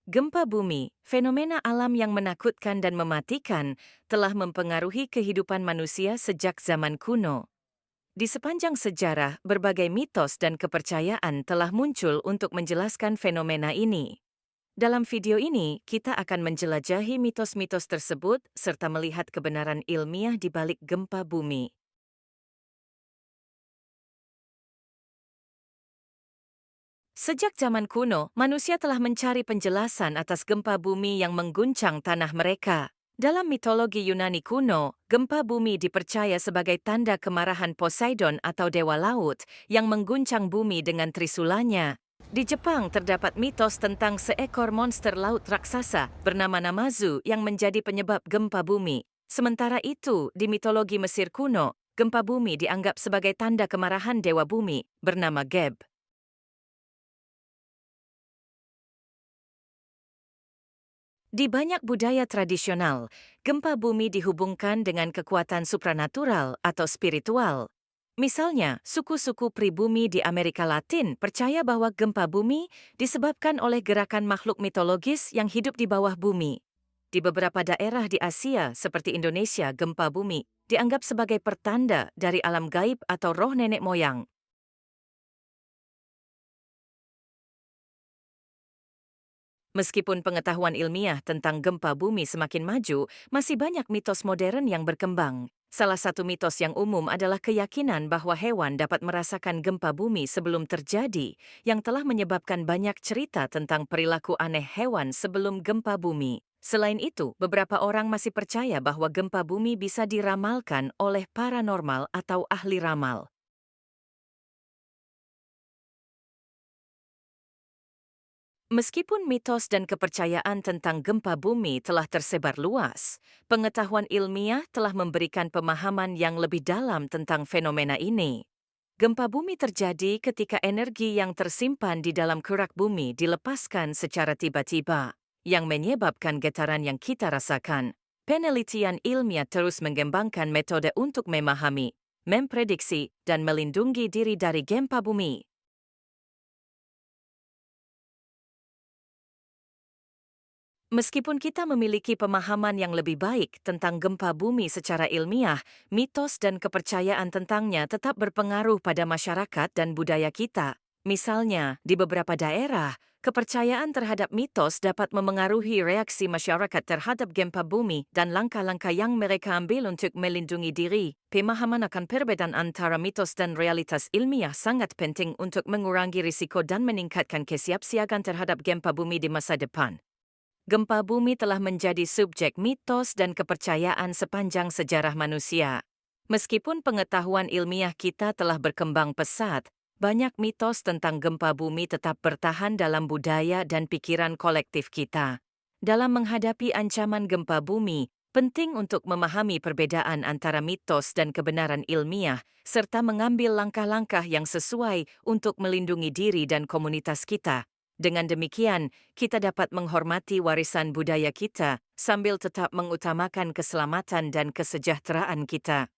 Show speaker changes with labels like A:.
A: Gempa bumi, fenomena alam yang menakutkan dan mematikan, telah mempengaruhi kehidupan manusia sejak zaman kuno. Di sepanjang sejarah, berbagai mitos dan kepercayaan telah muncul untuk menjelaskan fenomena ini. Dalam video ini, kita akan menjelajahi mitos-mitos tersebut serta melihat kebenaran ilmiah di balik gempa bumi. Sejak zaman kuno, manusia telah mencari penjelasan atas gempa bumi yang mengguncang tanah mereka. Dalam mitologi Yunani kuno, gempa bumi dipercaya sebagai tanda kemarahan Poseidon atau dewa laut yang mengguncang bumi dengan trisulanya. Di Jepang terdapat mitos tentang seekor monster laut raksasa bernama Namazu yang menjadi penyebab gempa bumi. Sementara itu, di mitologi Mesir kuno, gempa bumi dianggap sebagai tanda kemarahan dewa bumi bernama Geb. Di banyak budaya tradisional, gempa bumi dihubungkan dengan kekuatan supranatural atau spiritual. Misalnya, suku-suku pribumi di Amerika Latin percaya bahwa gempa bumi disebabkan oleh gerakan makhluk mitologis yang hidup di bawah bumi. Di beberapa daerah di Asia, seperti Indonesia, gempa bumi dianggap sebagai pertanda dari alam gaib atau roh nenek moyang. Meskipun pengetahuan ilmiah tentang gempa bumi semakin maju, masih banyak mitos modern yang berkembang. Salah satu mitos yang umum adalah keyakinan bahwa hewan dapat merasakan gempa bumi sebelum terjadi, yang telah menyebabkan banyak cerita tentang perilaku aneh hewan sebelum gempa bumi. Selain itu, beberapa orang masih percaya bahwa gempa bumi bisa diramalkan oleh paranormal atau ahli ramal. Meskipun mitos dan kepercayaan tentang gempa bumi telah tersebar luas, pengetahuan ilmiah telah memberikan pemahaman yang lebih dalam tentang fenomena ini. Gempa bumi terjadi ketika energi yang tersimpan di dalam kerak bumi dilepaskan secara tiba-tiba, yang menyebabkan getaran yang kita rasakan. Penelitian ilmiah terus mengembangkan metode untuk memahami, memprediksi, dan melindungi diri dari gempa bumi. Meskipun kita memiliki pemahaman yang lebih baik tentang gempa bumi secara ilmiah, mitos dan kepercayaan tentangnya tetap berpengaruh pada masyarakat dan budaya kita. Misalnya, di beberapa daerah, kepercayaan terhadap mitos dapat memengaruhi reaksi masyarakat terhadap gempa bumi dan langkah-langkah yang mereka ambil untuk melindungi diri. Pemahaman akan perbedaan antara mitos dan realitas ilmiah sangat penting untuk mengurangi risiko dan meningkatkan kesiapsiagaan terhadap gempa bumi di masa depan. Gempa bumi telah menjadi subjek mitos dan kepercayaan sepanjang sejarah manusia. Meskipun pengetahuan ilmiah kita telah berkembang pesat, banyak mitos tentang gempa bumi tetap bertahan dalam budaya dan pikiran kolektif kita. Dalam menghadapi ancaman gempa bumi, penting untuk memahami perbedaan antara mitos dan kebenaran ilmiah, serta mengambil langkah-langkah yang sesuai untuk melindungi diri dan komunitas kita. Dengan demikian, kita dapat menghormati warisan budaya kita sambil tetap mengutamakan keselamatan dan kesejahteraan kita.